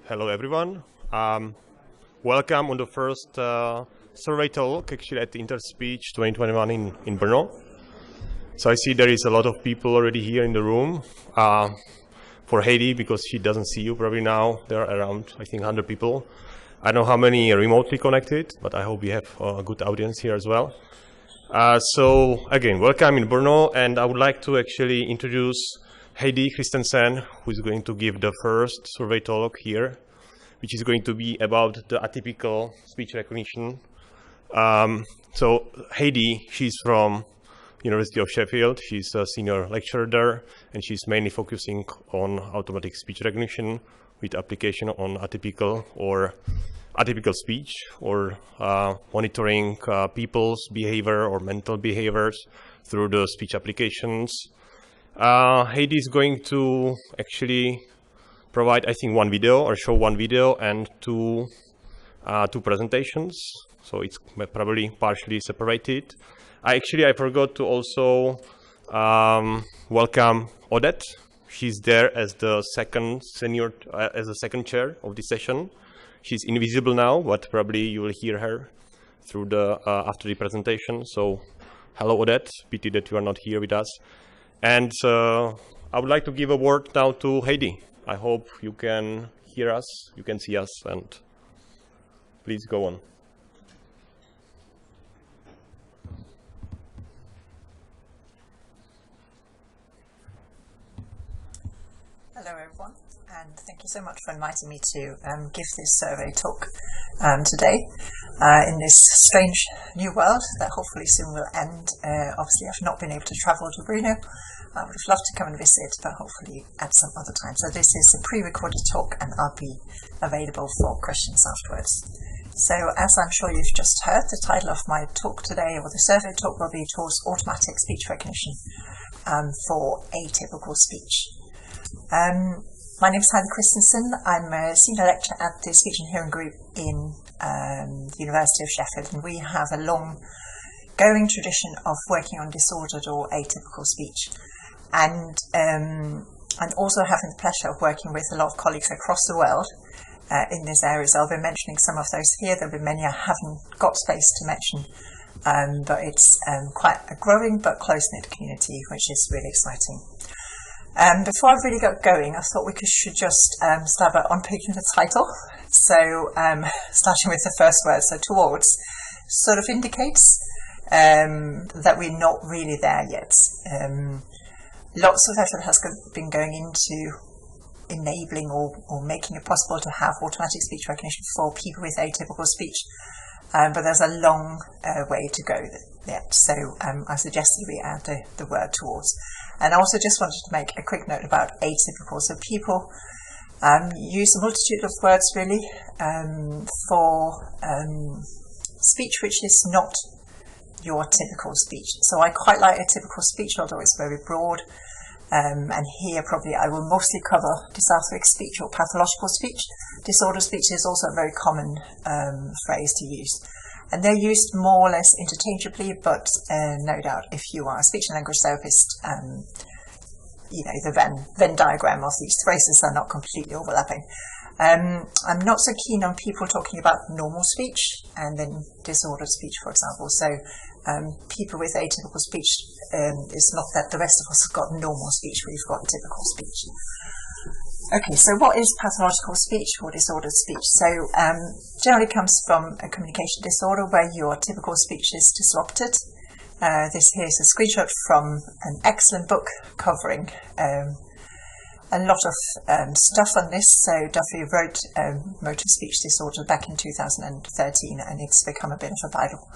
Hello everyone. Welcome on the first survey talk actually at Interspeech 2021 in Brno. So I see there is a lot of people already here in the room. For Heidi, because she doesn't see you probably now, there are around I think 100 people. I don't know how many are remotely connected, but I hope we have a good audience here as well. So again, welcome in Brno, and I would like to actually introduce Heidi Christensen, who is going to give the first survey talk here, which is going to be about the atypical speech recognition. So Heidi, she's from University of Sheffield. She's a senior lecturer there, and she's mainly focusing on automatic speech recognition with application on atypical speech, or monitoring people's behavior or mental behaviors through the speech applications. Heidi is going to actually provide, I think, one video or show one video and two presentations. So it's probably partially separated. I forgot to also welcome Odette. She's there as the second chair of this session. She's invisible now, but probably you will hear her through the after the presentation. So hello, Odette. Pity that you are not here with us. And I would like to give a word now to Heidi. I hope you can hear us, you can see us, and please go on. Hello everyone, and thank you so much for inviting me to give this survey talk today in this strange new world that hopefully soon will end. Obviously I've not been able to travel to Brno. I would have loved to come and visit, but hopefully at some other time. So this is a pre-recorded talk, and I'll be available for questions afterwards. So as I'm sure you've just heard, the title of my talk today, or the survey talk, will be towards automatic speech recognition for atypical speech. My name is Heidi Christensen. I'm a senior lecturer at the Speech and Hearing Group in the University of Sheffield, and we have a long-going tradition of working on disordered or atypical speech. And also having the pleasure of working with a lot of colleagues across the world in this area. So I'll be mentioning some of those here. There'll be many I haven't got space to mention, but it's quite a growing but close-knit community, which is really exciting. Before I really got going, I thought we should just start by unpicking the title. So starting with the first word, so towards, sort of indicates that we're not really there yet. Lots of effort has been going into enabling or making it possible to have automatic speech recognition for people with atypical speech, but there's a long way to go yet. So I suggested we add the word towards. And I also just wanted to make a quick note about atypical. So people use a multitude of words really for speech which is not your typical speech. So I quite like atypical speech, although it's very broad. And here probably I will mostly cover Dysarthric speech or pathological speech. Disordered speech is also a very common phrase to use. And they're used more or less interchangeably, but no doubt if you are a speech and language therapist, the Venn diagram of these phrases are not completely overlapping. I'm not so keen on people talking about normal speech and then disordered speech, for example. So people with atypical speech, it's not that the rest of us have got normal speech, we've got typical speech. Okay, so what is pathological speech or disordered speech? So generally comes from a communication disorder where your typical speech is disrupted. This here is a screenshot from an excellent book covering a lot of stuff on this. So Duffy wrote Motor Speech Disorder back in 2013, and it's become a bit of a Bible.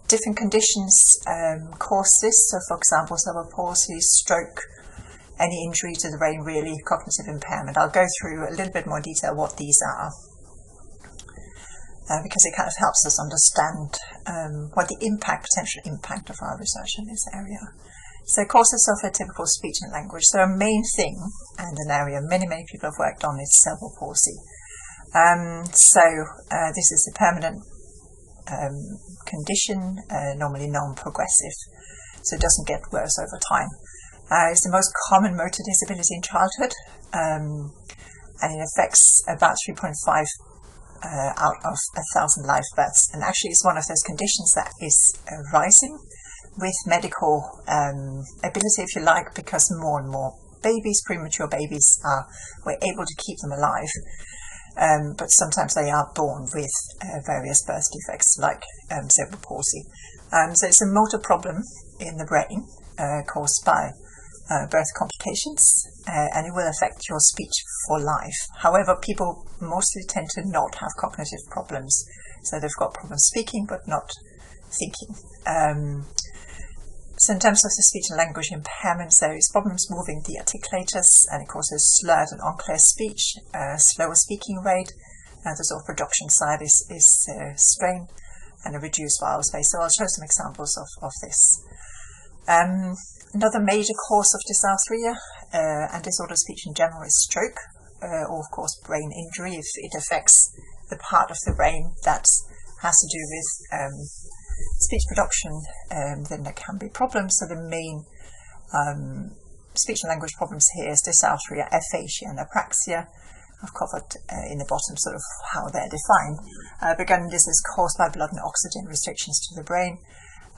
Different conditions cause this. So for example, cerebral palsy, stroke, any injury to the brain, really, cognitive impairment. I'll go through a little bit more detail what these are, because it kind of helps us understand what the potential impact of our research in this area. So causes of atypical speech and language. So a main thing, and an area many people have worked on, is cerebral palsy. This is a permanent condition, normally non-progressive, so it doesn't get worse over time. It's the most common motor disability in childhood, and it affects about 3.5 out of 1,000 live births. And actually it's one of those conditions that is rising with medical ability, if you like, because more and more babies, premature babies, we're able to keep them alive. But sometimes they are born with various birth defects like cerebral palsy. So it's a motor problem in the brain caused by birth complications, and it will affect your speech for life. However, people mostly tend to not have cognitive problems, so they've got problems speaking but not thinking. So in terms of the speech and language impairments, there is problems moving the articulators, and it causes slurred and unclear speech, slower speaking rate, and the sort of production side is strained, and a reduced vowel space. So I'll show some examples of this. Another major cause of dysarthria and disordered speech in general is stroke, or of course brain injury. If it affects the part of the brain that has to do with speech production, then there can be problems. So the main speech and language problems here is dysarthria, aphasia and apraxia. I've covered in the bottom sort of how they're defined. But again, this is caused by blood and oxygen restrictions to the brain.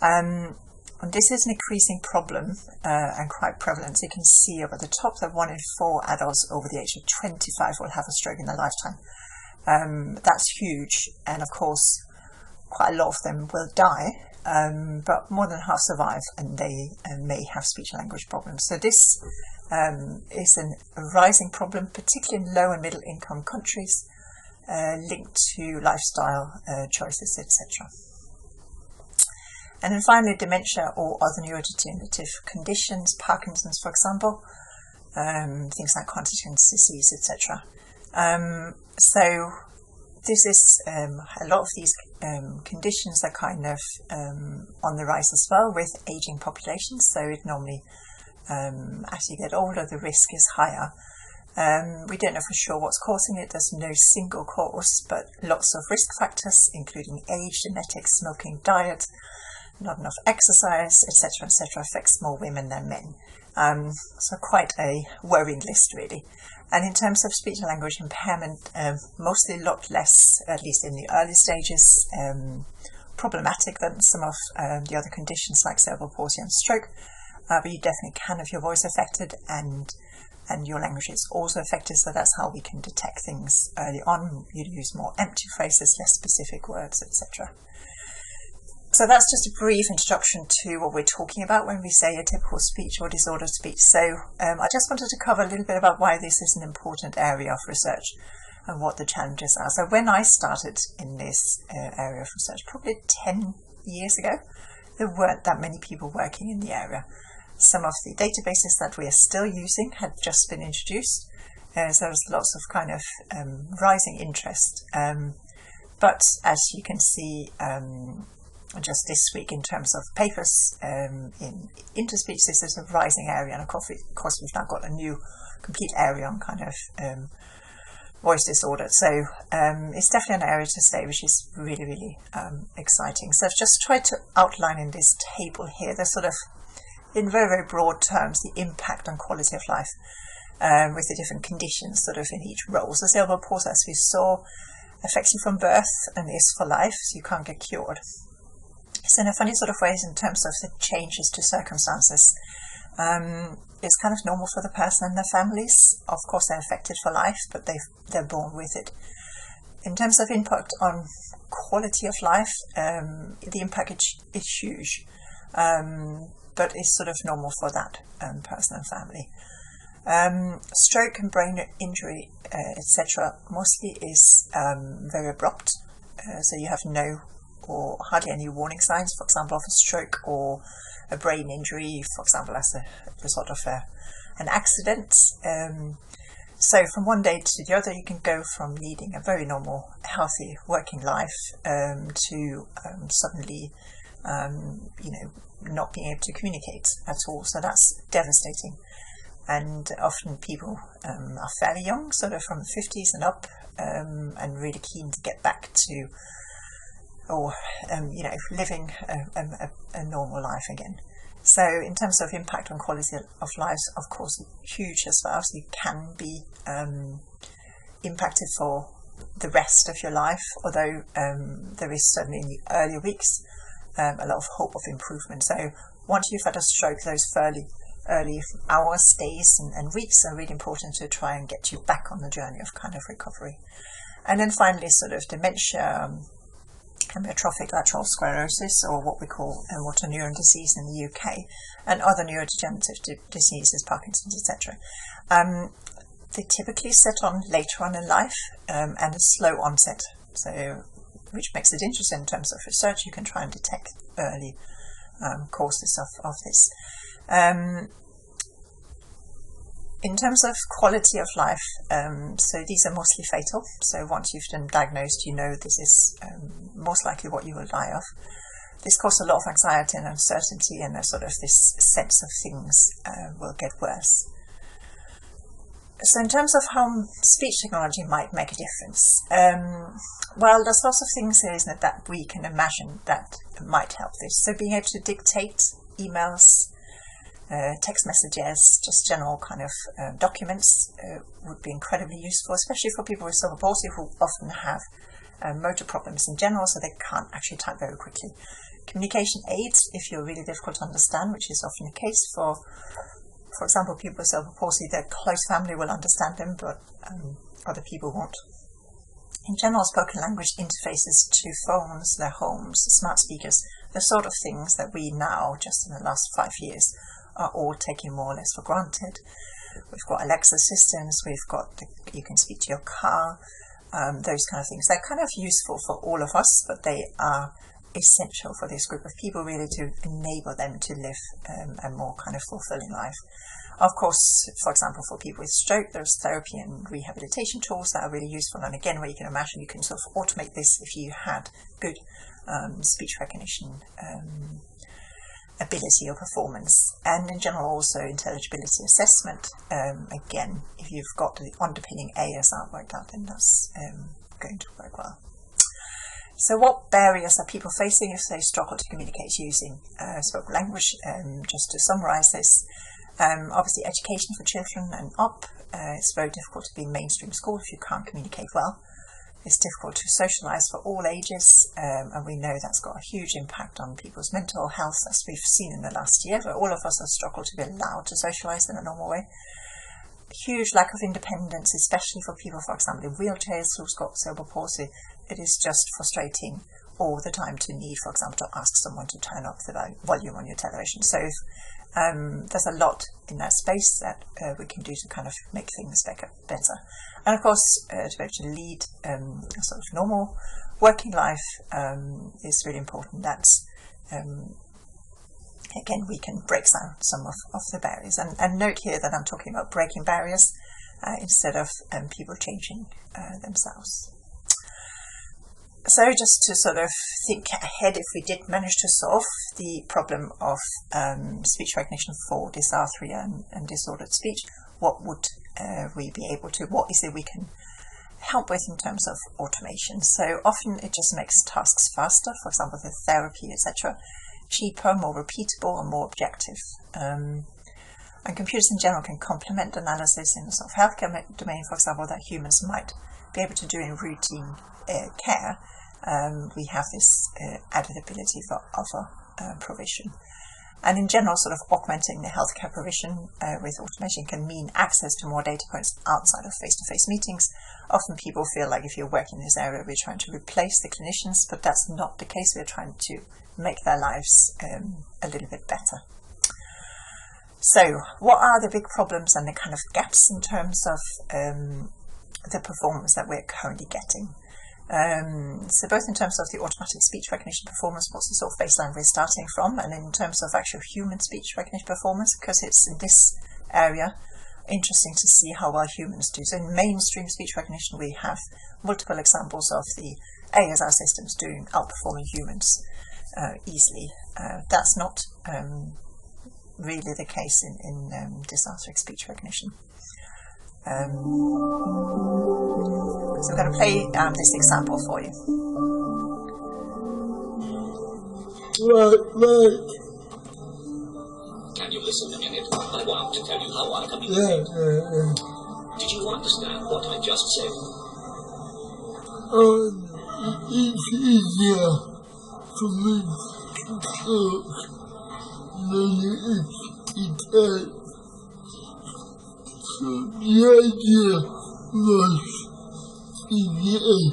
And this is an increasing problem and quite prevalent. So you can see over the top that 1 in 4 adults over the age of 25 will have a stroke in their lifetime. That's huge, and of course quite a lot of them will die, but more than half survive, and they may have speech and language problems. So this is a rising problem, particularly in low and middle income countries, linked to lifestyle choices, etc. And then finally, dementia or other neurodegenerative conditions, Parkinson's, for example, things like Huntington's disease, etc. So this is a lot of these conditions are kind of on the rise as well with aging populations. So it normally, as you get older, the risk is higher. We don't know for sure what's causing it. There's no single cause, but lots of risk factors, including age, genetics, smoking, diet, not enough exercise, etc., affects more women than men. So quite a worrying list, really. And in terms of speech and language impairment, mostly a lot less, at least in the early stages, problematic than some of the other conditions like cerebral palsy and stroke. But you definitely can have your voice affected, and your language is also affected. So that's how we can detect things early on. You use more empty phrases, less specific words, etc. So that's just a brief introduction to what we're talking about when we say atypical speech or disordered speech. So I just wanted to cover a little bit about why this is an important area of research and what the challenges are. So when I started in this area of research, probably 10 years ago, there weren't that many people working in the area. Some of the databases that we are still using had just been introduced. So there was lots of kind of rising interest. But as you can see, just this week in terms of papers in interspeech, this is a rising area, and of course we've now got a new complete area on kind of voice disorder. So it's definitely an area to stay, which is really, really exciting. So I've just tried to outline in this table here the sort of, in very, very broad terms, the impact on quality of life with the different conditions sort of in each role. So cerebral palsy, as we saw, affects you from birth and is for life, so you can't get cured. It's in a funny sort of ways in terms of the changes to circumstances. It's kind of normal for the person and their families. Of course, they're affected for life, but they're born with it. In terms of impact on quality of life, the impact is huge, but it's sort of normal for that person and family. Stroke and brain injury, etc., mostly is very abrupt, so you have no or hardly any warning signs, for example, of a stroke or a brain injury, for example, as a result of an accident. So from one day to the other, you can go from leading a very normal, healthy working life to suddenly, not being able to communicate at all. So that's devastating. And often people are fairly young, sort of from the 50s and up, and really keen to get back to living a normal life again. So in terms of impact on quality of life, of course, huge as well. So you can be impacted for the rest of your life, although there is certainly in the earlier weeks a lot of hope of improvement. So once you've had a stroke, those early hours, days and weeks are really important to try and get you back on the journey of kind of recovery. And then finally, sort of dementia, amyotrophic lateral sclerosis, or what we call motor neuron disease in the UK, and other neurodegenerative diseases, Parkinson's, etc. They typically set on later on in life and a slow onset, so which makes it interesting in terms of research. You can try and detect early causes of this. In terms of quality of life, so these are mostly fatal. So once you've been diagnosed, you know this is most likely what you will die of. This causes a lot of anxiety and uncertainty, and a sort of this sense of things will get worse. So in terms of how speech technology might make a difference, well, there's lots of things here, isn't it, that we can imagine that might help this. So being able to dictate emails, text messages, just general kind of documents would be incredibly useful, especially for people with cerebral palsy who often have motor problems in general, so they can't actually type very quickly. Communication aids, if you're really difficult to understand, which is often the case for example, people with cerebral palsy, their close family will understand them, but other people won't. In general, spoken language interfaces to phones, their homes, smart speakers, the sort of things that we now, just in the last 5 years, are all taking more or less for granted. We've got Alexa systems, we've got you can speak to your car, those kind of things. They're kind of useful for all of us, but they are essential for this group of people, really, to enable them to live a more kind of fulfilling life. Of course, for example, for people with stroke, there's therapy and rehabilitation tools that are really useful. And again, where you can imagine you can sort of automate this if you had good speech recognition ability or performance. And in general, also intelligibility assessment. Again, if you've got the underpinning ASR worked out, then that's going to work well. So what barriers are people facing if they struggle to communicate using spoken language? Just to summarise this, obviously education for children and up. It's very difficult to be in mainstream school if you can't communicate well. It's difficult to socialise for all ages, and we know that's got a huge impact on people's mental health, as we've seen in the last year, where all of us have struggled to be allowed to socialise in a normal way. Huge lack of independence, especially for people, for example, in wheelchairs who's got cerebral palsy. It is just frustrating all the time to need, for example, to ask someone to turn up the volume on your television. So there's a lot in that space that we can do to kind of make things better. And of course, to be able to lead a sort of normal working life is really important. That's again, we can break down some of the barriers. And note here that I'm talking about breaking barriers instead of people changing themselves. So just to sort of think ahead, if we did manage to solve the problem of speech recognition for dysarthria and disordered speech, what would we be able to, what is it we can help with in terms of automation? So often it just makes tasks faster, for example, the therapy, etc., cheaper, more repeatable and more objective. And computers in general can complement analysis in the sort of healthcare domain, for example, that humans might be able to do in routine care. We have this added ability for other provision. And in general, sort of augmenting the healthcare provision with automation can mean access to more data points outside of face-to-face meetings. Often people feel like if you're working in this area, we're trying to replace the clinicians, but that's not the case. We're trying to make their lives a little bit better. So what are the big problems and the kind of gaps in terms of the performance that we're currently getting? So both in terms of the automatic speech recognition performance, what's the sort of baseline we're starting from, and in terms of actual human speech recognition performance, because it's in this area interesting to see how well humans do. So in mainstream speech recognition, we have multiple examples of the ASR systems doing outperforming humans easily. That's not really the case in dysarthric speech recognition. So I'm going to play this example for you. Right. Can you listen a minute? I want to tell you how I communicate. Yeah. Did you understand what I just said? It's easier for me to talk than it is to type. So the idea was to get an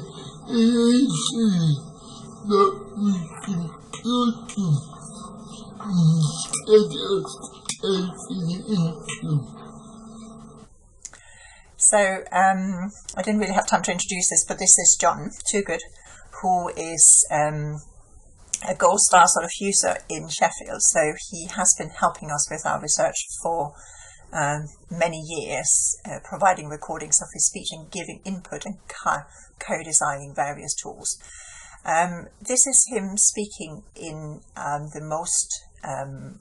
answer that we can talk to instead of typing into. So I didn't really have time to introduce this, but this is John Toogood, who is a gold star sort of user in Sheffield. So he has been helping us with our research for many years, providing recordings of his speech and giving input and co-designing various tools. This is him speaking in the most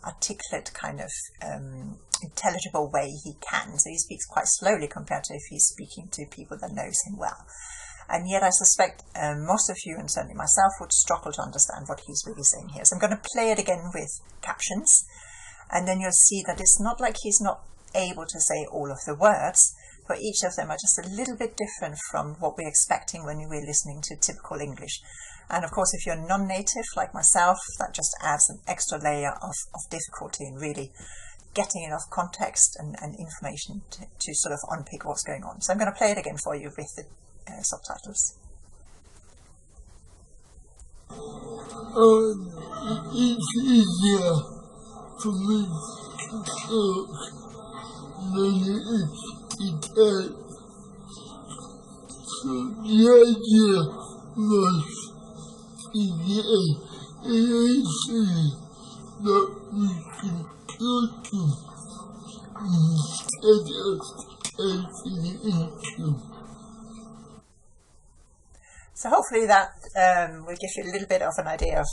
articulate kind of intelligible way he can. So he speaks quite slowly compared to if he's speaking to people that knows him well. And yet I suspect most of you, and certainly myself, would struggle to understand what he's really saying here. So I'm going to play it again with captions, and then you'll see that it's not like he's not able to say all of the words, but each of them are just a little bit different from what we're expecting when we're listening to typical English. And of course, if you're non-native like myself, that just adds an extra layer of difficulty in really getting enough context and information to sort of unpick what's going on. So I'm going to play it again for you with the subtitles. It's easier for me to talk than it is to type. So the idea was to get an answer that we can talk to instead of typing into. So hopefully that will give you a little bit of an idea of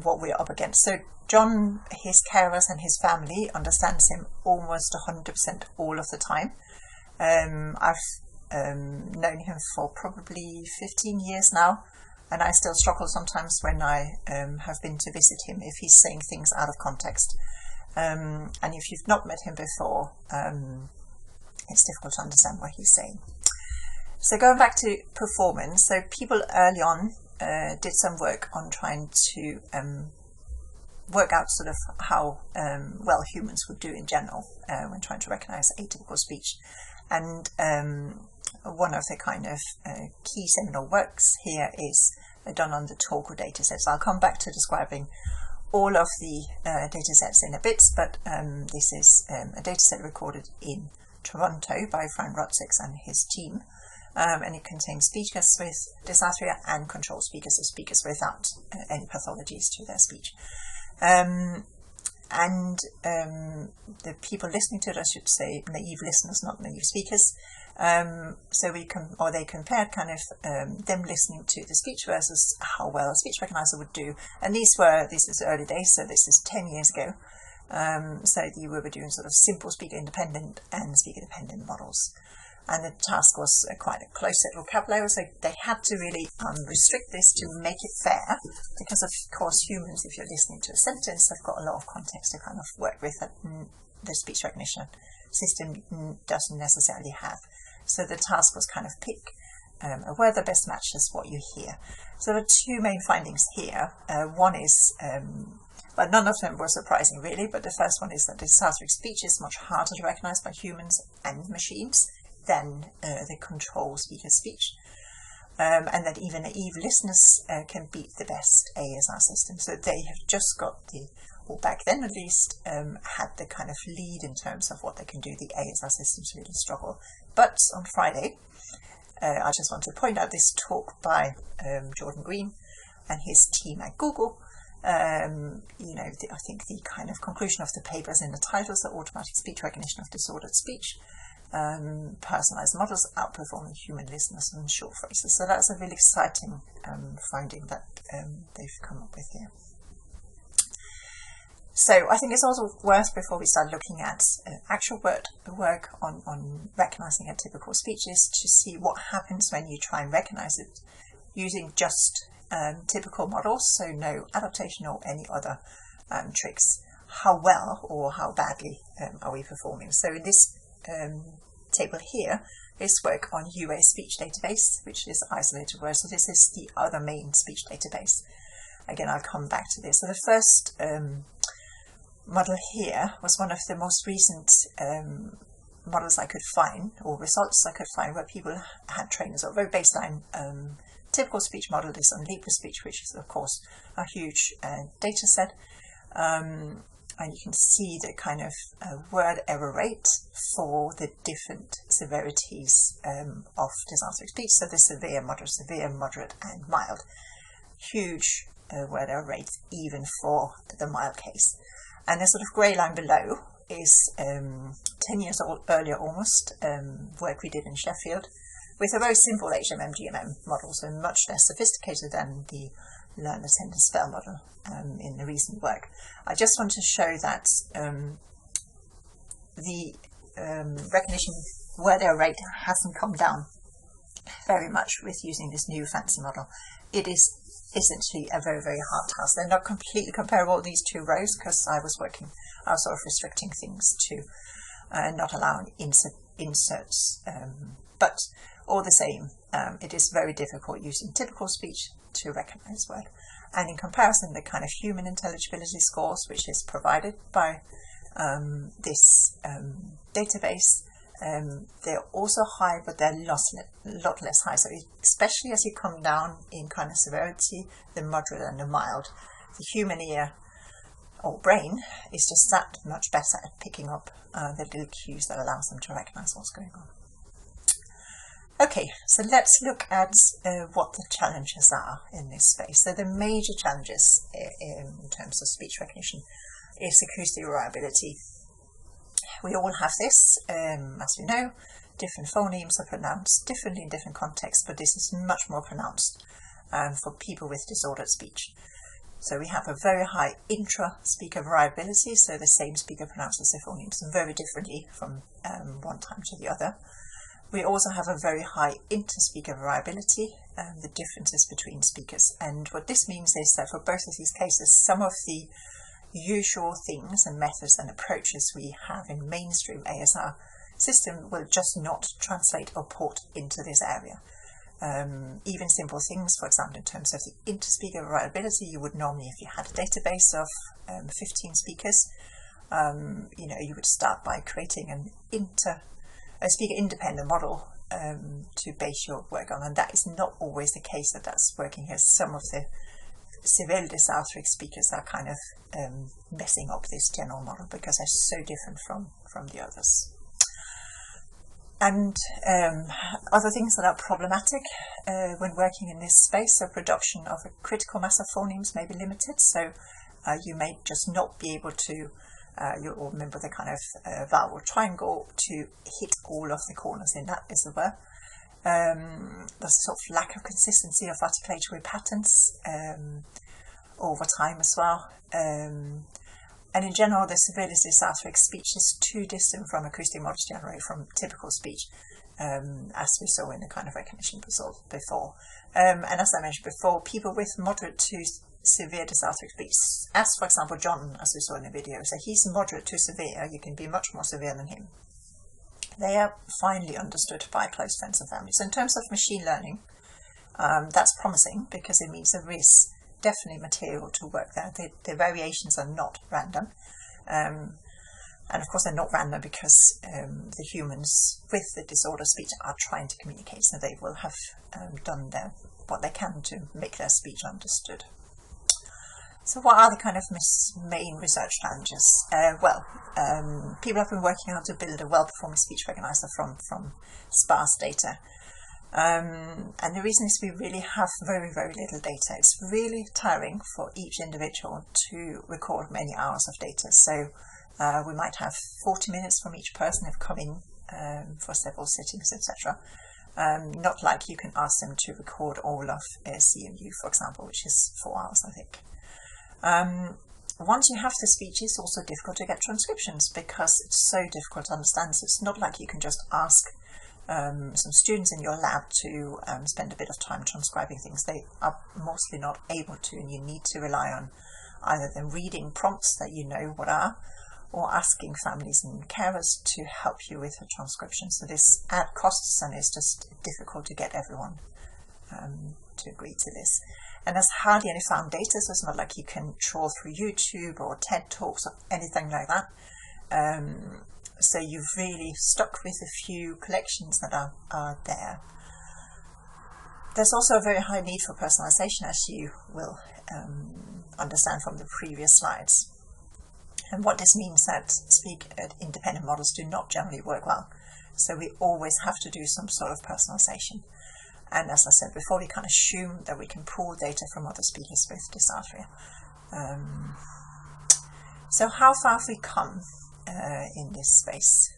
what we're up against. So John, his carers and his family understands him almost 100% all of the time. I've known him for probably 15 years now, and I still struggle sometimes when I have been to visit him if he's saying things out of context. And if you've not met him before, it's difficult to understand what he's saying. So going back to performance, so people early on did some work on trying to work out sort of how well humans would do in general when trying to recognize atypical speech. And one of the kind of key seminal works here is done on the Togo datasets. I'll come back to describing all of the datasets in a bit, but this is a dataset recorded in Toronto by Frank Rotzix and his team. And it contains speakers with dysarthria and control speakers, so speakers without any pathologies to their speech. The people listening to it, I should say, naive listeners, not naive speakers. So they compared kind of them listening to the speech versus how well a speech recognizer would do. And this is early days, so this is 10 years ago. So we were doing sort of simple speaker independent and speaker dependent models. And the task was quite a close set vocabulary, so they had to really restrict this to make it fair, because of course humans, if you're listening to a sentence, have got a lot of context to kind of work with that the speech recognition system doesn't necessarily have. So the task was kind of pick a word that best matches what you hear. So there are two main findings here. One is, well, none of them were surprising really, but the first one is that dysarthric speech is much harder to recognize by humans and machines than the control speaker speech, and that even naive listeners can beat the best ASR system. So they have just got or back then at least, had the kind of lead in terms of what they can do. The ASR systems really struggle. But on Friday, I just want to point out this talk by Jordan Green and his team at Google. I think the kind of conclusion of the paper is in the titles: the automatic speech recognition of disordered speech. Personalized models outperforming human listeners on short phrases. So that's a really exciting finding that they've come up with here. So I think it's also worth, before we start looking at actual work on recognizing atypical speeches, to see what happens when you try and recognize it using just typical models, so no adaptation or any other tricks. How well or how badly are we performing? So in this table here is work on UA speech database, which is isolated words. So this is the other main speech database. Again, I'll come back to this. So the first model here was one of the most recent models I could find, or results I could find, where people had trainers, or very baseline typical speech model is on Libra speech, which is of course a huge data set. And you can see the kind of word error rate for the different severities of dysarthric speech. So the severe, moderate, and mild. Huge word error rates even for the mild case. And the sort of grey line below is 10 years earlier almost, work we did in Sheffield with a very simple HMM-GMM model, so much less sophisticated than the learn, attend, and spell model in the recent work. I just want to show that the recognition word error rate hasn't come down very much with using this new fancy model. It is essentially a very, very hard task. They're not completely comparable, these two rows, because I was sort of restricting things to not allowing inserts. But all the same, it is very difficult using typical speech to recognize word. And in comparison, the kind of human intelligibility scores, which is provided by this database, they're also high, but they're a lot less high. So especially as you come down in kind of severity, the moderate and the mild, the human ear or brain is just that much better at picking up the little cues that allows them to recognize what's going on. Okay, so let's look at what the challenges are in this space. So the major challenges in terms of speech recognition is acoustic variability. We all have this, as we know. Different phonemes are pronounced differently in different contexts, but this is much more pronounced for people with disordered speech. So we have a very high intra-speaker variability, so the same speaker pronounces the phonemes very differently from one time to the other. We also have a very high inter-speaker variability, the differences between speakers. And what this means is that for both of these cases, some of the usual things and methods and approaches we have in mainstream ASR system will just not translate or port into this area. Even simple things, for example, in terms of the interspeaker variability, you would normally, if you had a database of 15 speakers, you would start by creating a speaker independent model to base your work on, and that is not always the case that's working here. Some of the severely dysarthric speakers are kind of messing up this general model because they're so different from the others. And other things that are problematic when working in this space, so production of a critical mass of phonemes may be limited, so you may just not be able to, you'll remember the kind of vowel triangle, to hit all of the corners in that, as it were. There's a sort of lack of consistency of articulatory patterns over time as well. And in general, the severely dysarthric speech is too distant from acoustic models generated from typical speech, as we saw in the kind of recognition result before. And as I mentioned before, people with moderate to severe dysarthric speech, as for example John, as we saw in the video, so he's moderate to severe, you can be much more severe than him. They are finely understood by close friends and family. So in terms of machine learning, that's promising because it means there is definitely material to work there. The variations are not random. And of course they're not random because the humans with the disorder speech are trying to communicate, so they will have done what they can to make their speech understood. So what are the kind of main research challenges? People have been working on how to build a well-performing speech recognizer from sparse data. And the reason is we really have very, very little data. It's really tiring for each individual to record many hours of data. So we might have 40 minutes from each person who've come in for several sittings, etc. Not like you can ask them to record all of CMU, for example, which is 4 hours, I think. Once you have the speech, it's also difficult to get transcriptions because it's so difficult to understand. So it's not like you can just ask some students in your lab to spend a bit of time transcribing things. They are mostly not able to, and you need to rely on either them reading prompts that you know what are, or asking families and carers to help you with the transcription. So this adds costs, and it's just difficult to get everyone to agree to this. And there's hardly any found data, so it's not like you can trawl through YouTube or TED Talks or anything like that. So you've really stuck with a few collections that are there. There's also a very high need for personalization, as you will understand from the previous slides. And what this means that speak-independent models do not generally work well. So we always have to do some sort of personalization. And as I said before, we can't assume that we can pull data from other speakers with dysarthria. So how far have we come in this space?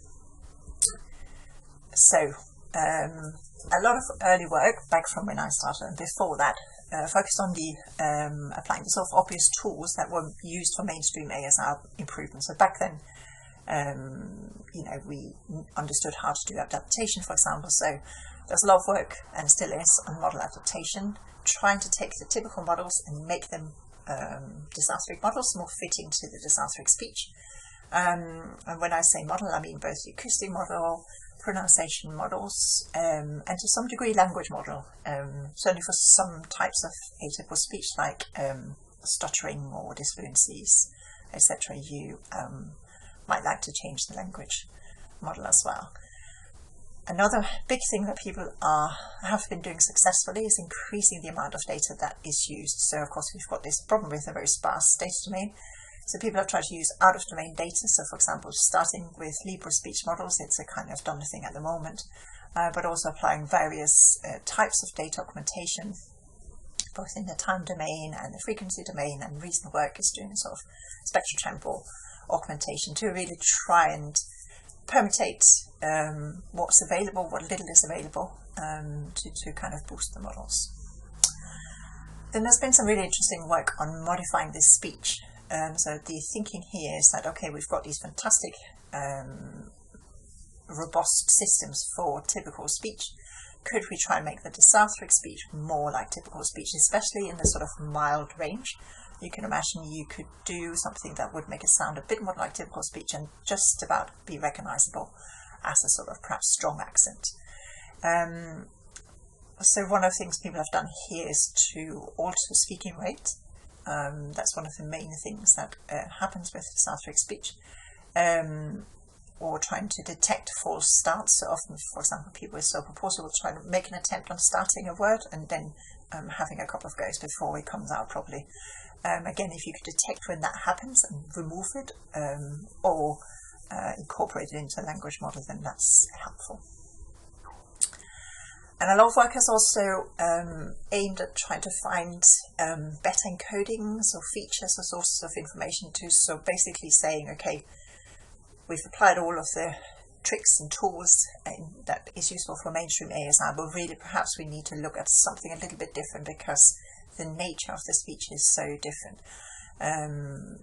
So a lot of early work back from when I started and before that focused on the applying the sort of obvious tools that were used for mainstream ASR improvement. So back then, we understood how to do adaptation, for example. So there's a lot of work, and still is, on model adaptation, trying to take the typical models and make them dysarthric models, more fitting to the dysarthric speech. And when I say model, I mean both the acoustic model, pronunciation models, and to some degree language model, certainly for some types of atypical speech like stuttering or disfluencies, etc. You might like to change the language model as well. Another big thing that people have been doing successfully is increasing the amount of data that is used. So of course we've got this problem with a very sparse data domain. So people have tried to use out-of-domain data. So for example, starting with Libre speech models, it's a kind of done thing at the moment, but also applying various types of data augmentation, both in the time domain and the frequency domain, and recent work is doing sort of spectral temporal augmentation to really try and permutate what's available, what little is available, to kind of boost the models. Then there's been some really interesting work on modifying this speech. So the thinking here is that, okay, we've got these fantastic robust systems for typical speech. Could we try and make the dysarthric speech more like typical speech, especially in the sort of mild range? You can imagine you could do something that would make it sound a bit more like typical speech and just about be recognizable as a sort of perhaps strong accent. So one of the things people have done here is to alter speaking rate. That's one of the main things that happens with dysarthric speech. Or trying to detect false starts. So often, for example, people with slow proposal will try to make an attempt on starting a word and then having a couple of goes before it comes out properly. Again, if you could detect when that happens and remove it, or incorporate it into a language model, then that's helpful. And a lot of work has also aimed at trying to find better encodings or features or sources of information too. So basically saying, okay, we've applied all of the tricks and tools that is useful for mainstream ASR, but really perhaps we need to look at something a little bit different because the nature of the speech is so different.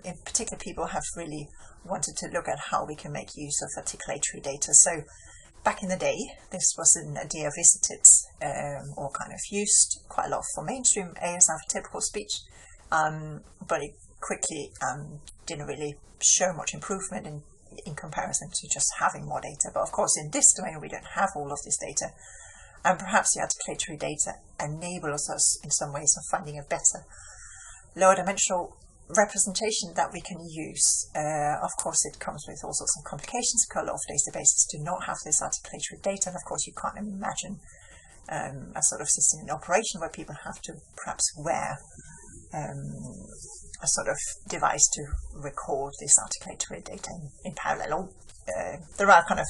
In particular, people have really wanted to look at how we can make use of articulatory data. So back in the day, this was an idea visited or kind of used quite a lot for mainstream ASR for typical speech, but it quickly didn't really show much improvement in comparison to just having more data. But of course, in this domain, we don't have all of this data. And perhaps the articulatory data enables us in some ways of finding a better lower dimensional representation that we can use. Of course, it comes with all sorts of complications. A lot of databases do not have this articulatory data. And of course, you can't imagine a sort of system in operation where people have to perhaps wear a sort of device to record this articulatory data in parallel. There are kind of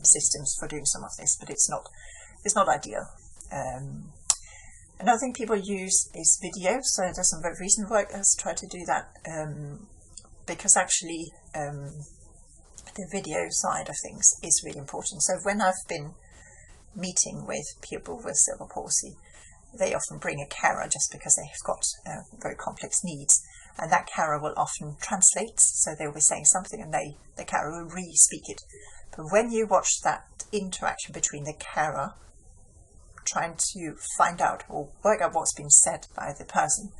systems for doing some of this, but it's not ideal. Another thing people use is video. So there's some very recent work that's tried to do that, because actually the video side of things is really important. So when I've been meeting with people with cerebral palsy, they often bring a carer just because they've got very complex needs, and that carer will often translate. So they'll be saying something and the carer will re-speak it. But when you watch that interaction between the carer trying to find out or work out what's been said by the person,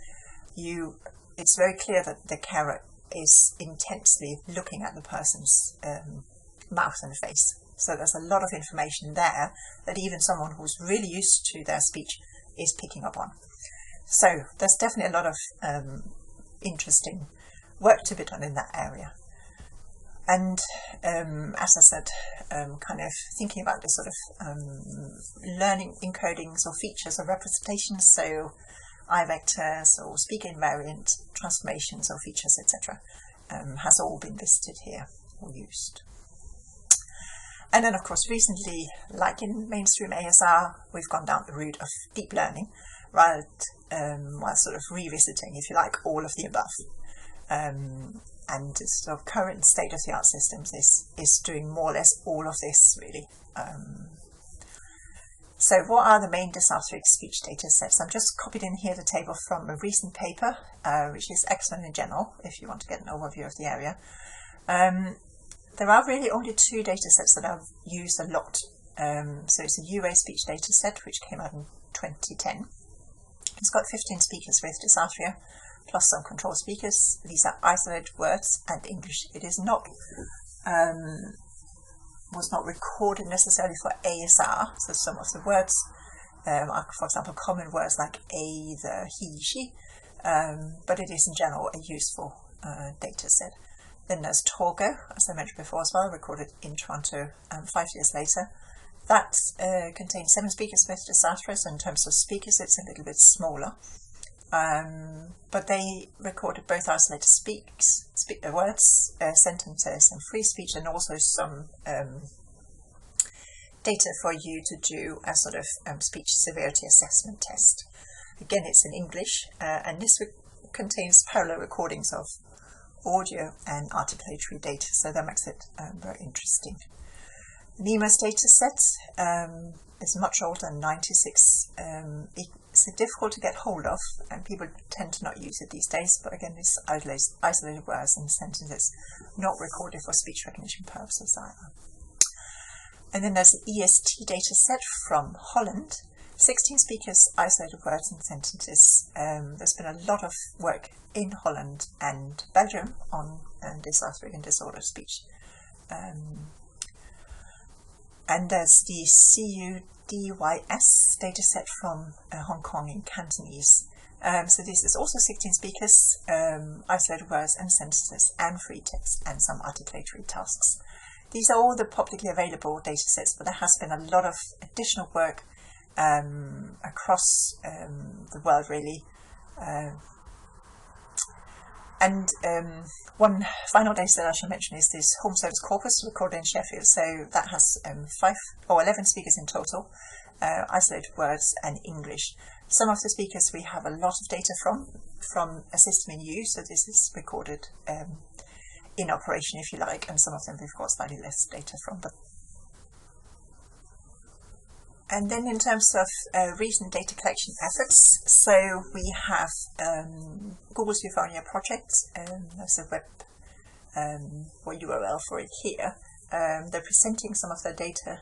it's very clear that the carer is intensely looking at the person's mouth and face. So there's a lot of information there that even someone who's really used to their speech is picking up on. So there's definitely a lot of interesting work to be done in that area. And as I said, kind of thinking about this sort of learning encodings or features or representations, so eye vectors or speaker invariant transformations or features, etc., has all been visited here or used. And then, of course, recently, like in mainstream ASR, we've gone down the route of deep learning, rather while sort of revisiting, if you like, all of the above. And the sort of current state-of-the-art systems is doing more or less all of this, really. So what are the main Dysarthric speech data sets? I've just copied in here the table from a recent paper, which is excellent in general, if you want to get an overview of the area. There are really only two data sets that I've used a lot. So it's a UA speech data set, which came out in 2010. It's got 15 speakers with Dysarthria, plus some control speakers. These are isolated words and English. It is not was not recorded necessarily for ASR. So some of the words are, for example, common words like a, the, he, she, but it is in general a useful data set. Then there's Torgo, as I mentioned before as well, recorded in Toronto 5 years later. That contains 7 speakers with Dysarthria, so in terms of speakers it's a little bit smaller. But they recorded both isolated words, sentences and free speech, and also some data for you to do a sort of speech severity assessment test. Again, it's in English, and this contains parallel recordings of audio and articulatory data, so that makes it very interesting. NEMA's data set is much older than 96. It's difficult to get hold of, and people tend to not use it these days, but again, it's isolated words and sentences not recorded for speech recognition purposes either. And then there's the EST data set from Holland, 16 speakers, isolated words and sentences. There's been a lot of work in Holland and Belgium on dysarthric and disordered speech. And there's the CUDYS dataset from Hong Kong in Cantonese. So this is also 16 speakers, isolated words and sentences, and free text, and some articulatory tasks. These are all the publicly available datasets, but there has been a lot of additional work across the world, really. And one final data that I should mention is this home service corpus recorded in Sheffield. So that has 11 speakers in total, isolated words and English. Some of the speakers we have a lot of data from a system in use, so this is recorded in operation, if you like, and some of them we've got slightly less data from. And then in terms of recent data collection efforts, so we have Google's Vivario project. There's a web or URL for it here. They're presenting some of their data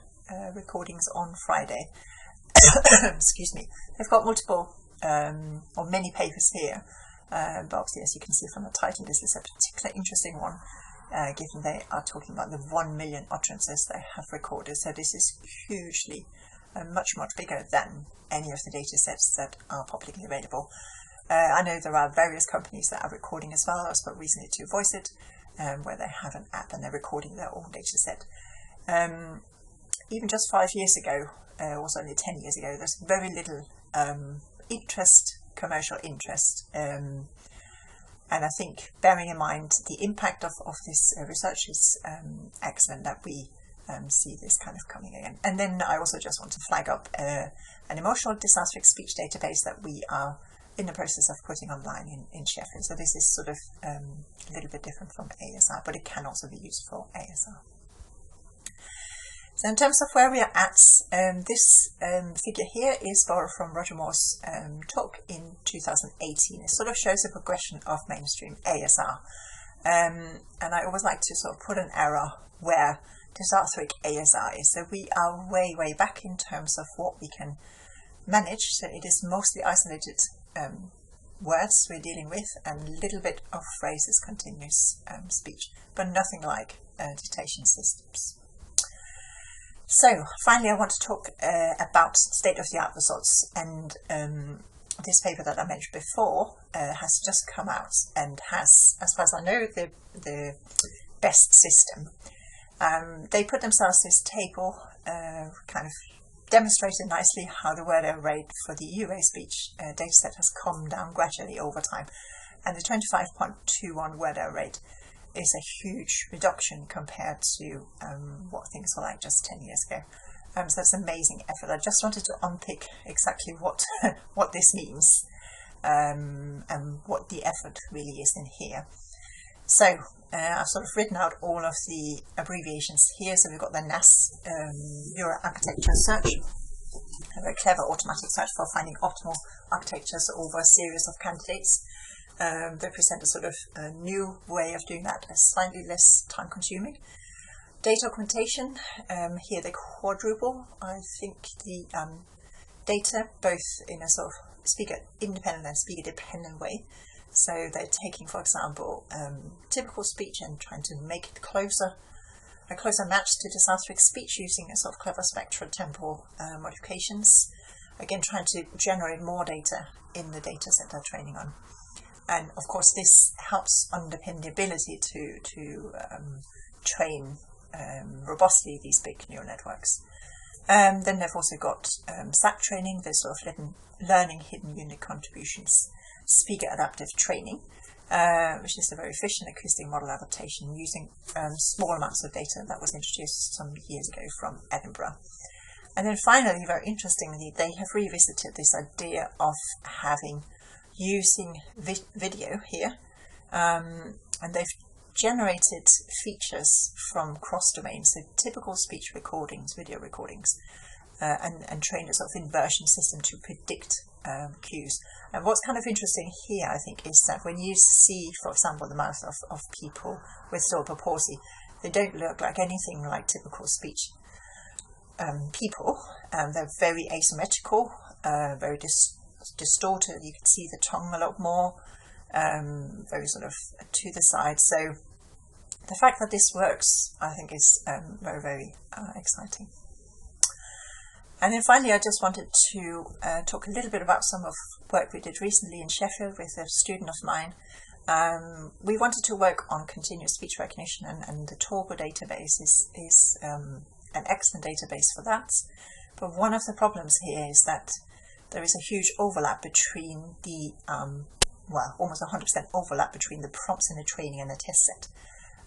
recordings on Friday. Excuse me. They've got multiple or many papers here, but obviously, as you can see from the title, this is a particularly interesting one, given they are talking about the 1 million utterances they have recorded. So this is hugely much bigger than any of the data sets that are publicly available. I know there are various companies that are recording as well. I spoke recently to Voice It, where they have an app and they're recording their own data set. Even just 5 years ago, also only 10 years ago, there's very little commercial interest. And I think, bearing in mind the impact of this research, is excellent that we see this kind of coming again. And then I also just want to flag up an emotional dysarthric speech database that we are in the process of putting online in Sheffield. So this is sort of a little bit different from ASR, but it can also be used for ASR. So in terms of where we are at, this figure here is borrowed from Roger Moore's talk in 2018. It sort of shows the progression of mainstream ASR. And I always like to sort of put an arrow where dysarthric ASR is. So we are way back in terms of what we can manage. So it is mostly isolated words we're dealing with and a little bit of phrases, continuous speech, but nothing like dictation systems. So finally, I want to talk about state-of-the-art results, and this paper that I mentioned before has just come out and has, as far as I know, the best system. They put themselves this table, kind of demonstrated nicely how the word error rate for the UA speech dataset has come down gradually over time, and the 25.21 word error rate is a huge reduction compared to what things were like just 10 years ago. So it's an amazing effort. I just wanted to unpick exactly what what this means and what the effort really is in here. So I've sort of written out all of the abbreviations here. So we've got the NAS Neural Architecture Search, a very clever automatic search for finding optimal architectures over a series of candidates. They present a sort of a new way of doing that, slightly less time consuming. Data augmentation, here they quadruple, I think, the data, both in a sort of speaker independent and speaker dependent way. So they're taking, for example, typical speech and trying to make it a closer match to Dysarthric speech using a sort of clever spectral temporal modifications. Again, trying to generate more data in the data set they're training on. And of course, this helps underpin the ability to train robustly these big neural networks. Then they've also got SAT training, the sort of learning hidden unit contributions, speaker adaptive training, which is a very efficient acoustic model adaptation using small amounts of data that was introduced some years ago from Edinburgh. And then finally, very interestingly, they have revisited this idea of using video here, and they've generated features from cross-domains, so typical speech recordings, video recordings, and trained a sort of inversion system to predict cues. And what's kind of interesting here, I think, is that when you see, for example, the mouth of people with cerebral palsy, they don't look like anything like typical speech people. They're very asymmetrical, very distorted. You can see the tongue a lot more, very sort of to the side. So the fact that this works, I think, is very, very exciting. And then finally, I just wanted to talk a little bit about some of work we did recently in Sheffield with a student of mine. We wanted to work on continuous speech recognition, and the Torgo database is an excellent database for that. But one of the problems here is that there is a huge overlap between the, almost 100% overlap between the prompts in the training and the test set.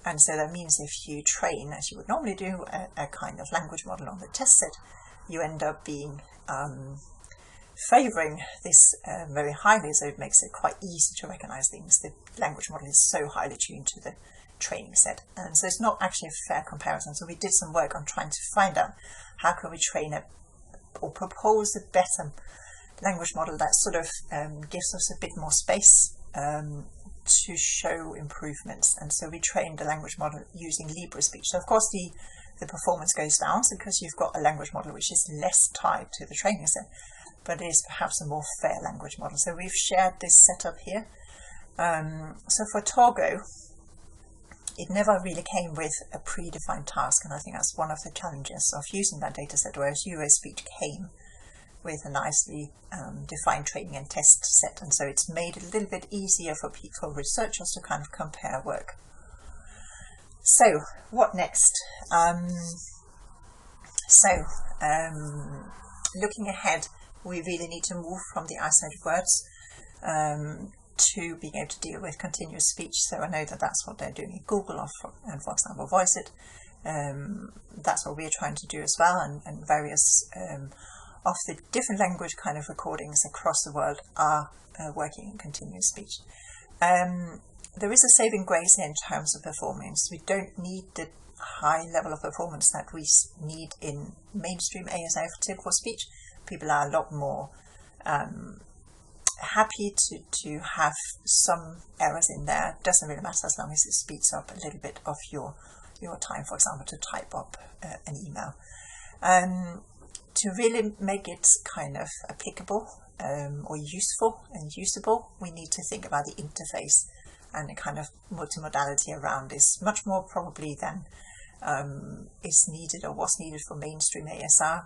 And so that means if you train, as you would normally do, a kind of language model on the test set, you end up being favouring this very highly, so it makes it quite easy to recognise things. The language model is so highly tuned to the training set, and so it's not actually a fair comparison. So we did some work on trying to find out how can we train or propose a better language model that sort of gives us a bit more space to show improvements. And so we trained the language model using Libre speech. So of course the performance goes down because you've got a language model which is less tied to the training set, but it is perhaps a more fair language model. So we've shared this setup here. So for Torgo, it never really came with a predefined task, and I think that's one of the challenges of using that data set, whereas UA speech came with a nicely defined training and test set, and so it's made it a little bit easier for researchers to kind of compare work. So what next? Looking ahead, we really need to move from the isolated words to being able to deal with continuous speech. So I know that that's what they're doing in Google, and for example Voice It. That's what we're trying to do as well, and various of the different language kind of recordings across the world are working in continuous speech. There is a saving grace in terms of performance. We don't need the high level of performance that we need in mainstream ASA for typical speech. People are a lot more happy to have some errors in there. It doesn't really matter as long as it speeds up a little bit of your time, for example, to type up an email. To really make it kind of applicable or useful and usable, we need to think about the interface and the kind of multimodality around this, much more probably than is needed or was needed for mainstream ASR,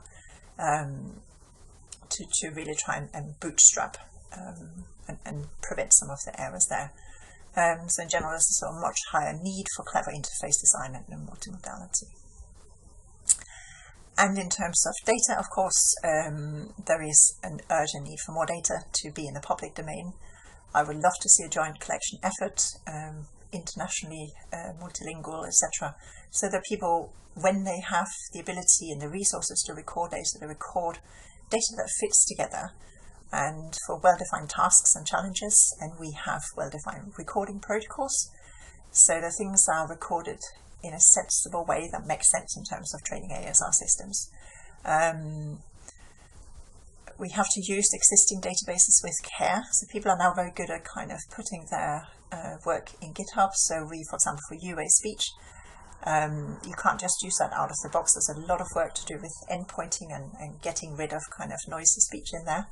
to really try and bootstrap and prevent some of the errors there. So in general, there's a sort of much higher need for clever interface design and multimodality. And in terms of data, of course, there is an urgent need for more data to be in the public domain. I would love to see a joint collection effort, internationally, multilingual, etc., so that people, when they have the ability and the resources to record data, they record data that fits together and for well-defined tasks and challenges, and we have well-defined recording protocols, so that things are recorded in a sensible way that makes sense in terms of training ASR systems. We have to use existing databases with care. So people are now very good at kind of putting their work in GitHub. So we, for example, for UA speech, you can't just use that out of the box. There's a lot of work to do with endpointing and getting rid of kind of noisy speech in there.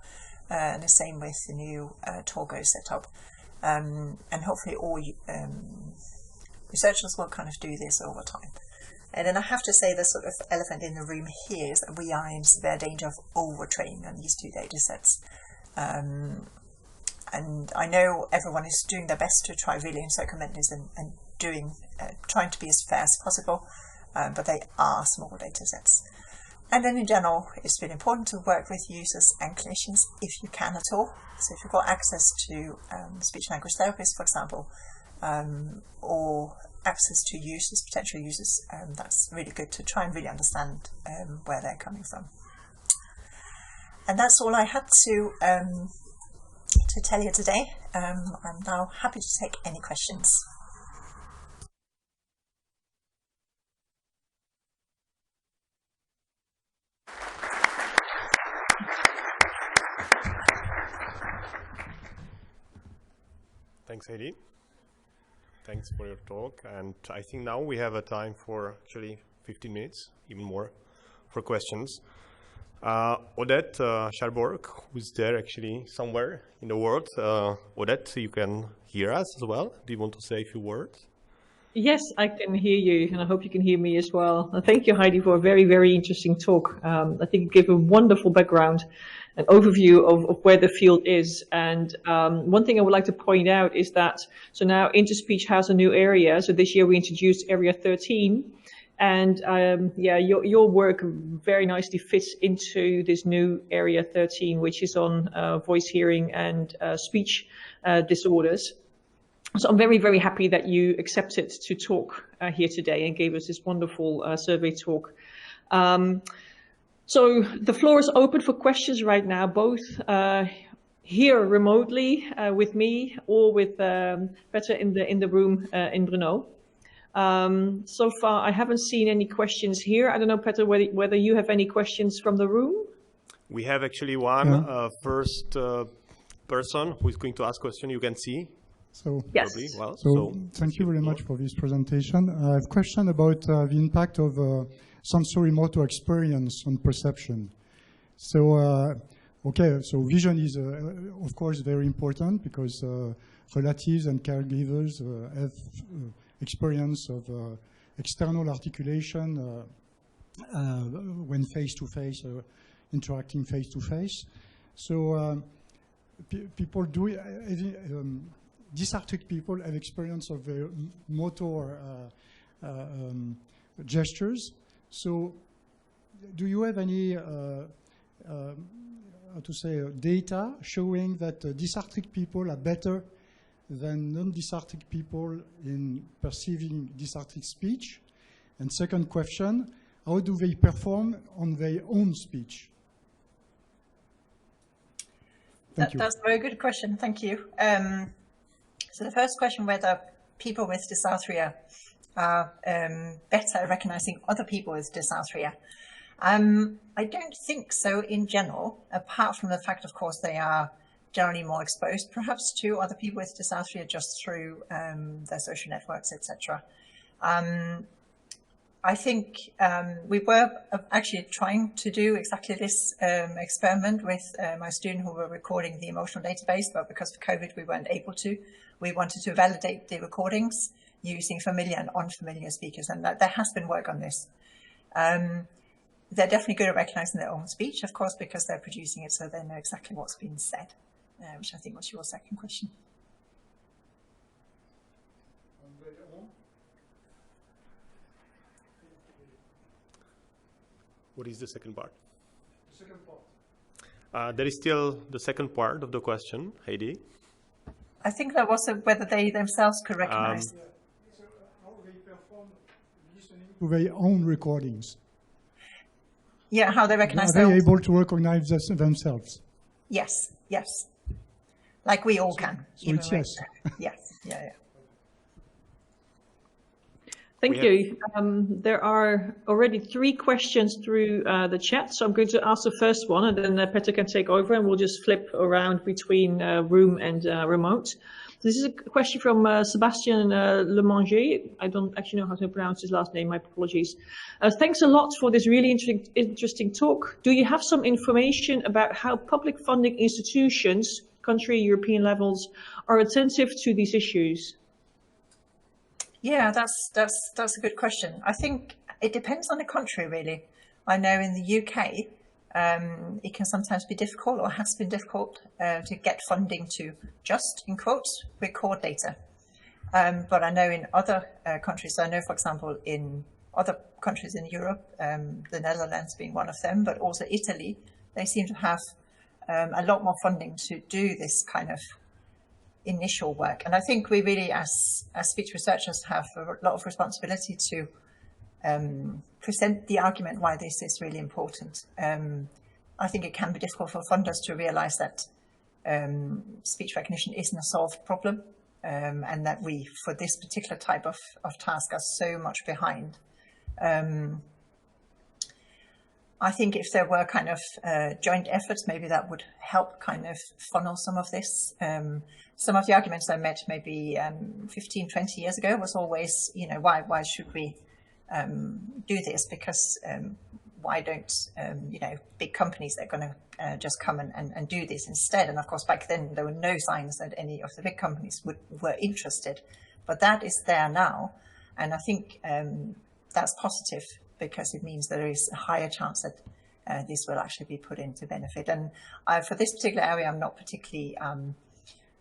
And the same with the new Torgo setup. And hopefully all researchers will kind of do this over time. And then I have to say the sort of elephant in the room here is that we are in severe danger of overtraining on these two data sets. And I know everyone is doing their best to try really and circumvent this and trying to be as fair as possible, but they are small data sets. And then in general, it's been important to work with users and clinicians if you can at all. So if you've got access to speech language therapists, for example, or access to users, potential users, that's really good to try and really understand where they're coming from. And that's all I had to tell you today. I'm now happy to take any questions. Thanks, Heidi. Thanks for your talk. And I think now we have a time for actually 15 minutes, even more, for questions. Odette Scharborg, who's there actually somewhere in the world. Odette, you can hear us as well. Do you want to say a few words? Yes, I can hear you, and I hope you can hear me as well. Thank you, Heidi, for a very, very interesting talk. I think you gave a wonderful background, an overview of where the field is. And one thing I would like to point out is that, so now InterSpeech has a new area. So this year we introduced Area 13. And yeah, your work very nicely fits into this new Area 13, which is on voice, hearing, and speech disorders. So I'm very, very happy that you accepted to talk here today and gave us this wonderful survey talk. So the floor is open for questions right now, both here remotely with me or with Petter in the room in Brno. So far, I haven't seen any questions here. I don't know, Petter, whether you have any questions from the room? We have actually one first person who is going to ask a question. You can see. So, yes. Well, so thank you very much for this presentation. I have a question about the impact of sensory motor experience on perception. So, okay, so vision is, of course, very important because relatives and caregivers have experience of external articulation when face-to-face, interacting face-to-face. So people do, dysarthric people have experience of motor gestures. So do you have any, how to say, data showing that dysarthric people are better than non-dysarthric people in perceiving dysarthric speech? And second question, how do they perform on their own speech? Thank you. That's a very good question, thank you. So the first question, whether people with dysarthria are better at recognizing other people with dysarthria. I don't think so in general, apart from the fact, of course, they are generally more exposed perhaps to other people with dysarthria just through their social networks, etc. I think we were actually trying to do exactly this experiment with my student who were recording the emotional database, but because of COVID, we weren't able to. We wanted to validate the recordings using familiar and unfamiliar speakers, and there has been work on this. They're definitely good at recognizing their own speech, of course, because they're producing it, so they know exactly what's been said, which I think was your second question. What is the second part? The second part. There is still the second part of the question, Heidi. I think that was whether they themselves could recognize. So how they perform listening to their own recordings. Yeah, how they recognize Are they their own. able to recognize themselves? Yes, yes. Like we all can. So it's yes. Yes, yeah. Thank you. There are already 3 questions through the chat, so I'm going to ask the first one, and then Petter can take over, and we'll just flip around between room and remote. This is a question from Sebastian Lemanger. I don't actually know how to pronounce his last name. My apologies. Thanks a lot for this really interesting talk. Do you have some information about how public funding institutions, country, European levels, are attentive to these issues? Yeah, that's a good question. I think it depends on the country, really. I know in the UK, it can sometimes be difficult, or has been difficult, to get funding to just, in quotes, record data. But I know in other countries, I know, for example, in other countries in Europe, the Netherlands being one of them, but also Italy, they seem to have a lot more funding to do this kind of initial work. And I think we really, as speech researchers, have a lot of responsibility to present the argument why this is really important. I think it can be difficult for funders to realize that speech recognition isn't a solved problem, and that we, for this particular type of task, are so much behind. I think if there were kind of joint efforts, maybe that would help kind of funnel some of this. Some of the arguments I met maybe 15, 20 years ago was always, you know, why should we do this? Because why don't, you know, big companies that are going to just come and do this instead? And of course, back then, there were no signs that any of the big companies were interested. But that is there now. And I think that's positive, because it means there is a higher chance that this will actually be put into benefit. And for this particular area, I'm not particularly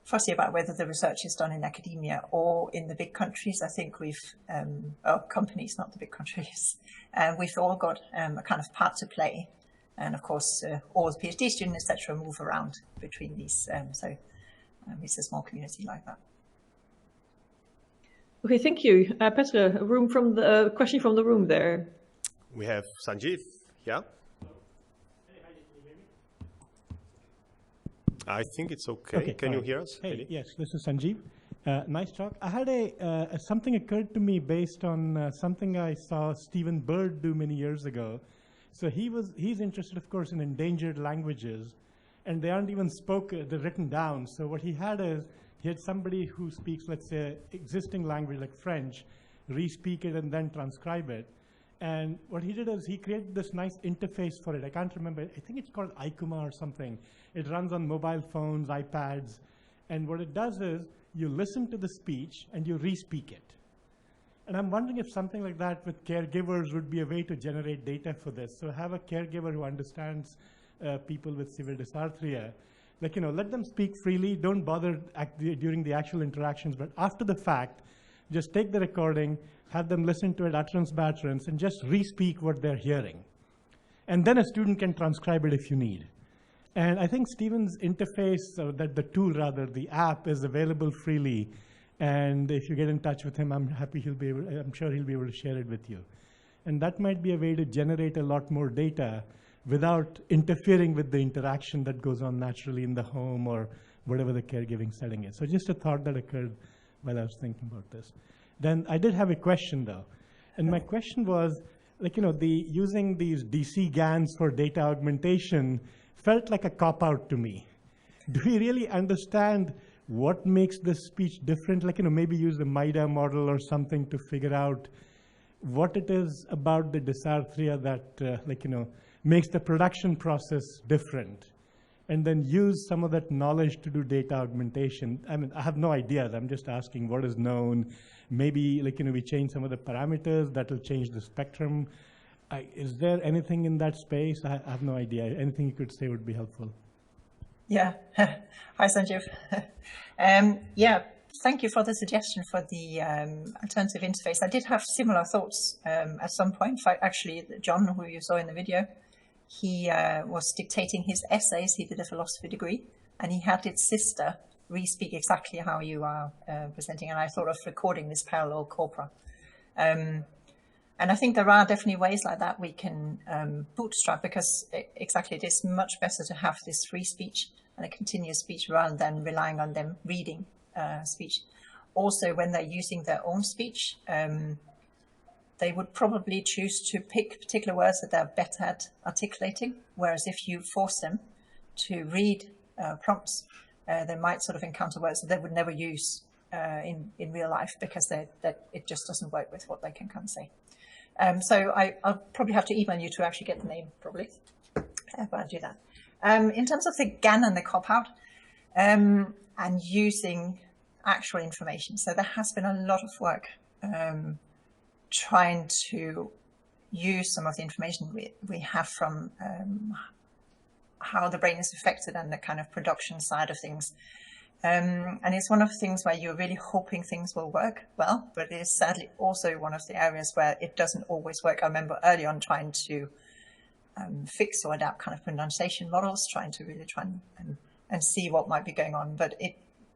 fussy about whether the research is done in academia or in the big countries. I think we've, companies, not the big countries, we've all got a kind of part to play. And of course, all the PhD students, etc., move around between these. So it's a small community like that. Okay, thank you. Petra, a question from the room there. We have Sanjeev, yeah? I think it's okay. Okay, Can you hear us? Hey, yes, this is Sanjeev. Nice talk. I had something occurred to me based on something I saw Stephen Bird do many years ago. So he's interested, of course, in endangered languages, and they aren't even they're written down. So what he had is, he had somebody who speaks, let's say, existing language like French, re-speak it and then transcribe it. And what he did is he created this nice interface for it. I can't remember. I think it's called Ikuma or something. It runs on mobile phones, iPads. And what it does is you listen to the speech and you re-speak it. And I'm wondering if something like that with caregivers would be a way to generate data for this. So have a caregiver who understands people with severe dysarthria. Like, you know, let them speak freely. Don't bother during the actual interactions. But after the fact, just take the recording, have them listen to it utterance by utterance, and just re-speak what they're hearing. And then a student can transcribe it if you need. And I think Stephen's interface, or the tool rather, the app, is available freely. And if you get in touch with him, I'm sure he'll be able to share it with you. And that might be a way to generate a lot more data without interfering with the interaction that goes on naturally in the home or whatever the caregiving setting is. So just a thought that occurred while I was thinking about this. Then I did have a question though. And my question was, like, you know, using these DC GANs for data augmentation felt like a cop-out to me. Do we really understand what makes this speech different? Like, you know, maybe use the MIDA model or something to figure out what it is about the dysarthria that, makes the production process different, and then use some of that knowledge to do data augmentation. I mean, I have no ideas. I'm just asking what is known. Maybe, we change some of the parameters that will change the spectrum. Is there anything in that space? I have no idea. Anything you could say would be helpful. Yeah. Hi, Sanjeev. Yeah, thank you for the suggestion for the alternative interface. I did have similar thoughts at some point. Actually, John, who you saw in the video, he was dictating his essays. He did a philosophy degree, and he had his sister re-speak exactly how you are presenting. And I thought of recording this parallel corpora. And I think there are definitely ways like that we can bootstrap, because exactly it is much better to have this free speech and a continuous speech rather than relying on them reading speech. Also, when they're using their own speech, they would probably choose to pick particular words that they're better at articulating, whereas if you force them to read prompts, they might sort of encounter words that they would never use in real life, because it just doesn't work with what they can come say. So I'll probably have to email you to actually get the name, probably, but I'll do that. In terms of the GAN and the cop-out, and using actual information, so there has been a lot of work trying to use some of the information we have from how the brain is affected and the kind of production side of things. And it's one of the things where you're really hoping things will work well, but it is sadly also one of the areas where it doesn't always work. I remember early on trying to fix or adapt kind of pronunciation models, trying to really try and see what might be going on. But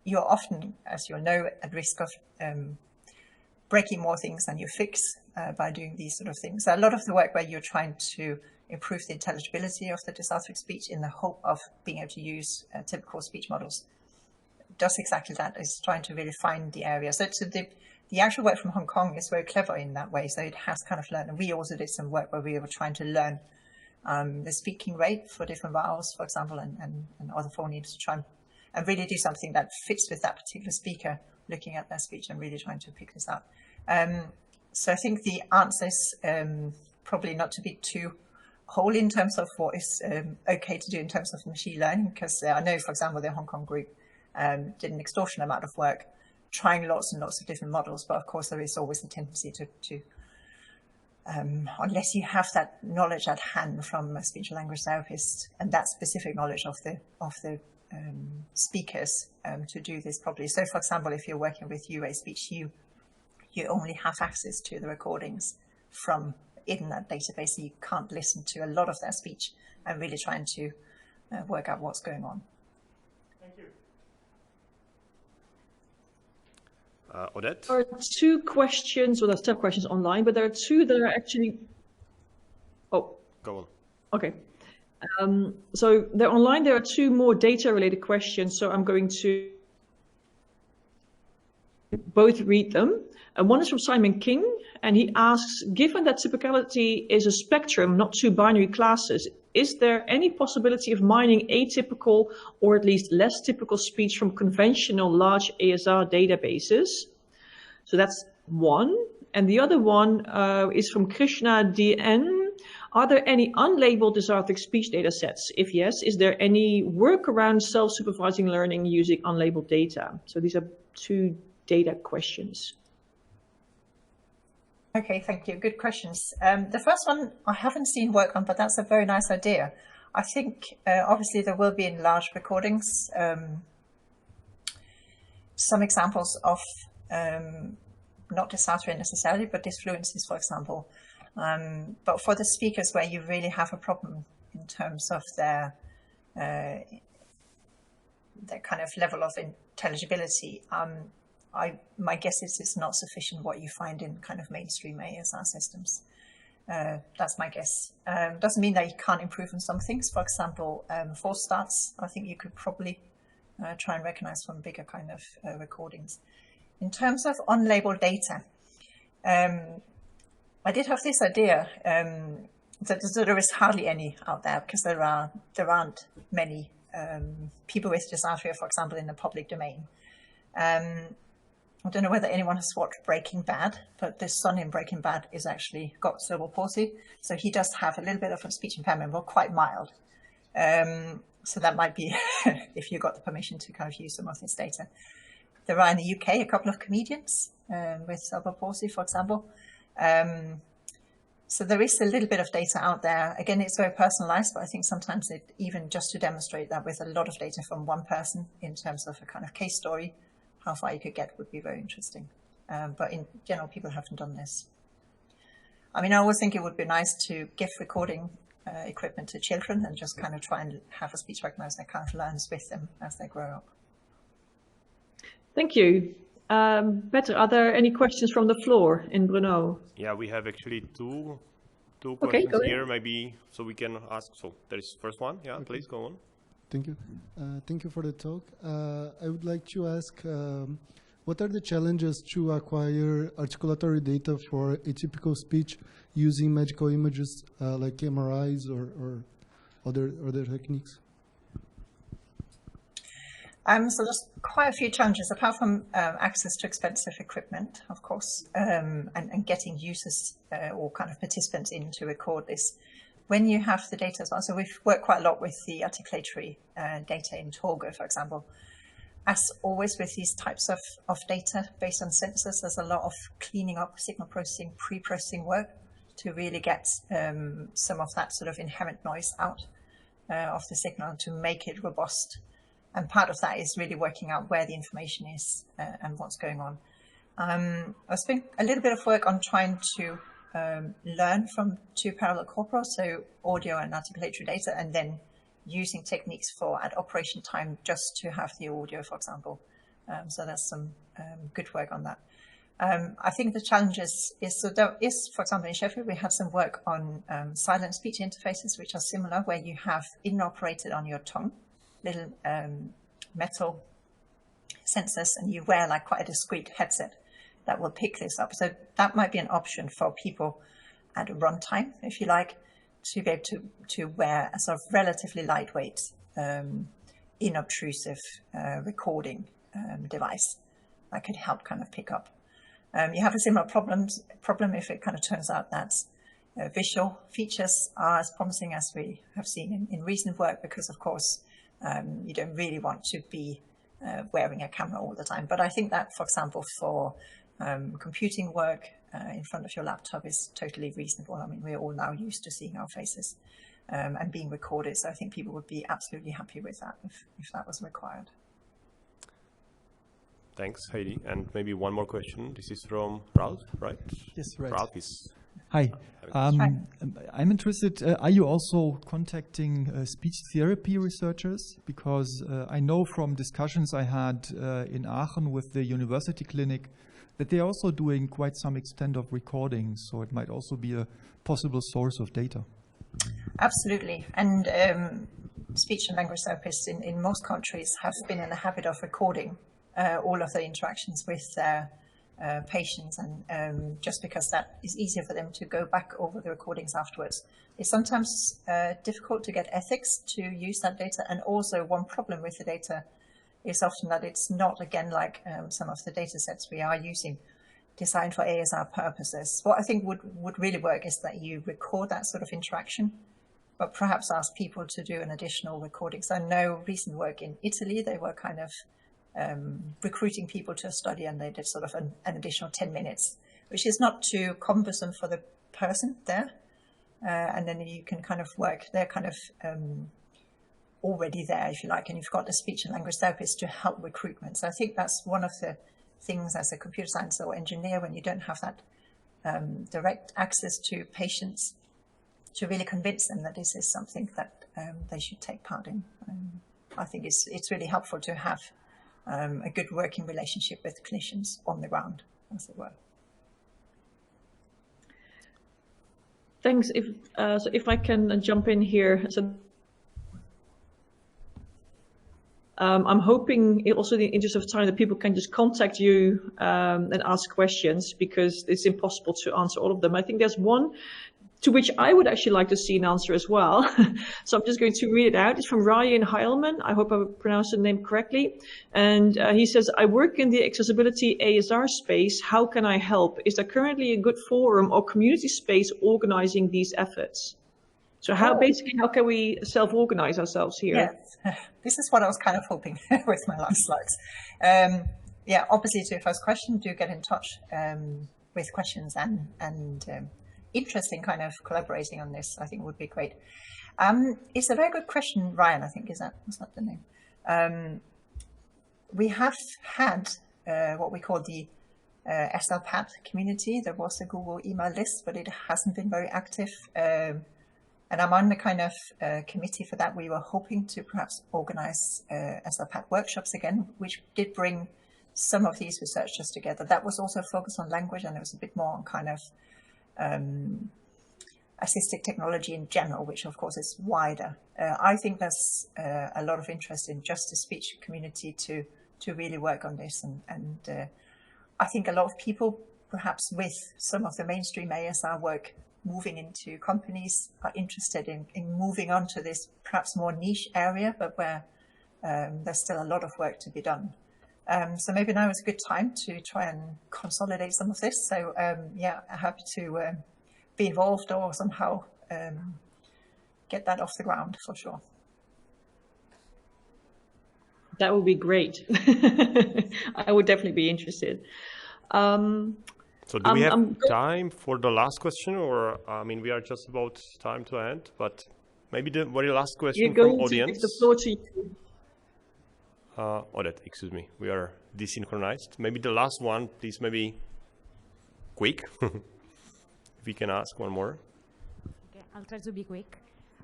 you're often, as you'll know, at risk of breaking more things than you fix by doing these sort of things. So a lot of the work where you're trying to improve the intelligibility of the dysarthric speech in the hope of being able to use typical speech models does exactly that, is trying to really find the area. So the actual work from Hong Kong is very clever in that way. So it has kind of learned, and we also did some work where we were trying to learn the speaking rate for different vowels, for example, and other phonemes, to try and really do something that fits with that particular speaker, looking at their speech and really trying to pick this up. So I think the answer is probably not to be too whole in terms of what is okay to do in terms of machine learning, because I know, for example, the Hong Kong group did an extortionate amount of work trying lots and lots of different models, but of course there is always a tendency to unless you have that knowledge at hand from a speech language therapist and that specific knowledge of the speakers to do this properly. So for example, if you're working with UA speech, you only have access to the recordings from in that database, so you can't listen to a lot of their speech and really trying to work out what's going on. Odette? There are two questions, or there's 10 questions online, but there are two that are actually... Oh. Go on. Okay. So they're online. There are two more data-related questions, so I'm going to both read them. And one is from Simon King, and he asks, given that typicality is a spectrum, not two binary classes, is there any possibility of mining atypical or at least less typical speech from conventional large ASR databases? So that's one. And the other one is from Krishna DN. Are there any unlabeled dysarthric speech data sets? If yes, is there any work around self-supervising learning using unlabeled data? So these are two data questions. Okay, thank you. Good questions. The first one I haven't seen work on, but that's a very nice idea. I think obviously there will be in large recordings some examples of not dysarthria necessarily, but disfluencies, for example. But for the speakers where you really have a problem in terms of their kind of level of intelligibility, my guess is it's not sufficient what you find in kind of mainstream ASR systems. That's my guess. Doesn't mean that you can't improve on some things. For example, false starts, I think you could probably try and recognize from bigger kind of recordings. In terms of unlabeled data, I did have this idea that there is hardly any out there, because there aren't many people with dysarthria, for example, in the public domain. I don't know whether anyone has watched Breaking Bad, but this son in Breaking Bad is actually got cerebral palsy. So he does have a little bit of a speech impairment, but quite mild. So that might be if you got the permission to kind of use some of this data. There are in the UK a couple of comedians with cerebral palsy, for example. So there is a little bit of data out there. Again, it's very personalized, but I think sometimes even just to demonstrate that with a lot of data from one person in terms of a kind of case story, how far you could get would be very interesting. But in general, people haven't done this. I mean, I always think it would be nice to give recording equipment to children and just kind of try and have a speech recognizer that kind of learns with them as they grow up. Thank you. Petter, are there any questions from the floor in Brno? Yeah, we have actually two Okay, questions go ahead. here, maybe, so we can ask. So there is first one. Yeah, please go on. Thank you. Thank you for the talk. I would like to ask, what are the challenges to acquire articulatory data for atypical speech using medical images like MRIs or other techniques? So there's quite a few challenges, apart from access to expensive equipment, of course, and getting users or kind of participants in to record this. When you have the data as well, so we've worked quite a lot with the articulatory data in Torge, for example. As always with these types of data based on sensors, there's a lot of cleaning up, signal processing, pre-processing work to really get some of that sort of inherent noise out of the signal to make it robust. And part of that is really working out where the information is and what's going on. I've spent a little bit of work on trying to learn from two parallel corpora, so audio and articulatory data, and then using techniques for at operation time just to have the audio, for example. So there's some good work on that. I think the challenge is, so there is, for example, in Sheffield, we had some work on silent speech interfaces, which are similar, where you have inoperated on your tongue, little metal sensors, and you wear like quite a discreet headset that will pick this up. So that might be an option for people at runtime, if you like, to be able to wear a sort of relatively lightweight, inobtrusive recording device that could help kind of pick up. You have a similar problem if it kind of turns out that visual features are as promising as we have seen in recent work, because of course you don't really want to be wearing a camera all the time. But I think that, for example, for computing work in front of your laptop is totally reasonable. I mean, we're all now used to seeing our faces and being recorded. So I think people would be absolutely happy with that if that was required. Thanks, Heidi. And maybe one more question. This is from Ralph, right? Yes, right. Ralph is... Hi. I'm interested, are you also contacting speech therapy researchers? Because I know from discussions I had in Aachen with the university clinic that they're also doing quite some extent of recording, so it might also be a possible source of data. Absolutely. And speech and language therapists in most countries have been in the habit of recording all of their interactions with their patients, and just because that is easier for them to go back over the recordings afterwards. It's sometimes difficult to get ethics to use that data, and also one problem with the data is often that it's not, again, like some of the data sets we are using, designed for ASR purposes. What I think would really work is that you record that sort of interaction, but perhaps ask people to do an additional recording. So I know recent work in Italy, they were kind of recruiting people to a study, and they did sort of an additional 10 minutes, which is not too cumbersome for the person there. And then you can kind of work, they're kind of already there, if you like, and you've got the speech and language therapist to help recruitment. So I think that's one of the things as a computer science or engineer, when you don't have that direct access to patients, to really convince them that this is something that they should take part in. I think it's really helppful to have a good working relationship with clinicians on the ground, as it were. Thanks. If I can jump in here. So I'm hoping, also in the interest of time, that people can just contact you and ask questions, because it's impossible to answer all of them. I think there's one to which I would actually like to see an answer as well. So I'm just going to read it out. It's from Ryan Heilman. I hope I pronounced the name correctly. And he says, I work in the accessibility ASR space. How can I help? Is there currently a good forum or community space organizing these efforts? So basically, how can we self-organize ourselves here? Yes, this is what I was kind of hoping with my last slides. Yeah, obviously to your first question, do get in touch with questions and interest in kind of collaborating on this. I think would be great. It's a very good question, Ryan, I think, was that the name? We have had what we call the SLPAT community. There was a Google email list, but it hasn't been very active. And I'm on the kind of committee for that. We were hoping to perhaps organize SLPAT workshops again, which did bring some of these researchers together. That was also focused on language, and it was a bit more on kind of assistive technology in general, which of course is wider. I think there's a lot of interest in just the speech community to really work on this. And I think a lot of people, perhaps with some of the mainstream ASR work, moving into companies are interested in moving on to this perhaps more niche area, but where there's still a lot of work to be done. So maybe now is a good time to try and consolidate some of this. So yeah, happy to be involved or somehow get that off the ground for sure. That would be great. I would definitely be interested. So do we have time for the last question, or I mean, we are just about time to end, but maybe the very last question from audience. You're going to give the floor to you. Odette, excuse me, we are desynchronized. Maybe the last one, please, maybe quick. If we can ask one more. Okay, I'll try to be quick.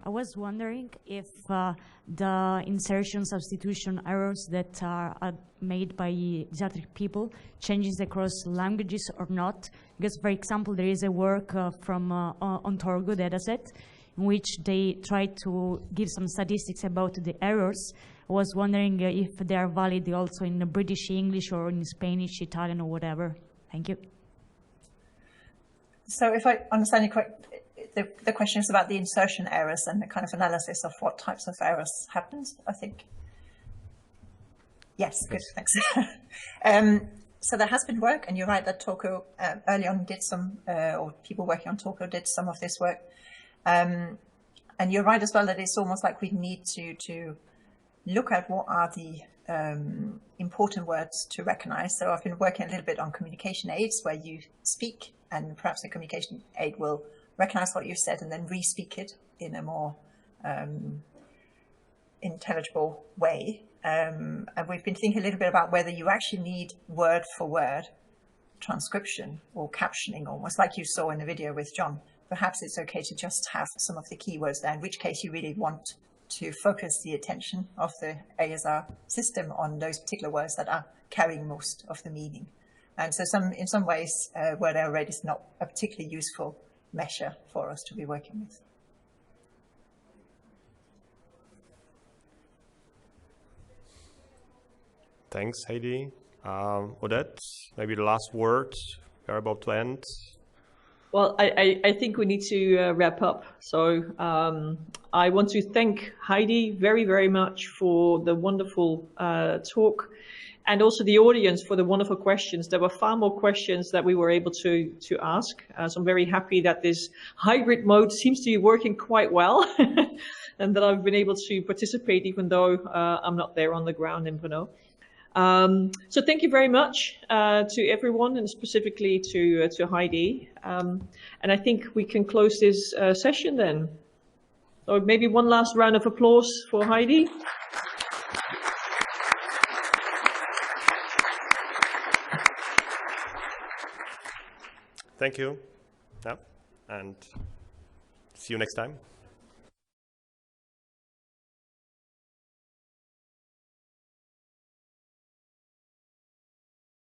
I was wondering if the insertion substitution errors that are made by Dysarthric people changes across languages or not. Because, for example, there is a work from Ontorgo dataset in which they try to give some statistics about the errors. I was wondering if they are valid also in British English or in Spanish, Italian, or whatever. Thank you. So if I understand you correctly, the question is about the insertion errors and the kind of analysis of what types of errors happens, I think. Yes, good, thanks. So there has been work, and you're right that Toko early on did some, or people working on Toko did some of this work. And you're right as well that it's almost like we need to look at what are the important words to recognize. So I've been working a little bit on communication aids where you speak and perhaps the communication aid will recognize what you've said and then re-speak it in a more intelligible way. And we've been thinking a little bit about whether you actually need word for word transcription or captioning, almost like you saw in the video with John. Perhaps it's okay to just have some of the keywords there, in which case you really want to focus the attention of the ASR system on those particular words that are carrying most of the meaning. And so in some ways, word error rate is not a particularly useful measure for us to be working with. Thanks, Heidi. Odette, maybe the last word. We are about to end. Well, I think we need to wrap up. So I want to thank Heidi very, very much for the wonderful talk, and also the audience for the wonderful questions. There were far more questions that we were able to ask. So I'm very happy that this hybrid mode seems to be working quite well and that I've been able to participate even though I'm not there on the ground in Brno. So thank you very much to everyone, and specifically to Heidi. And I think we can close this session then. So maybe one last round of applause for Heidi. Thank you. Yeah. And see you next time.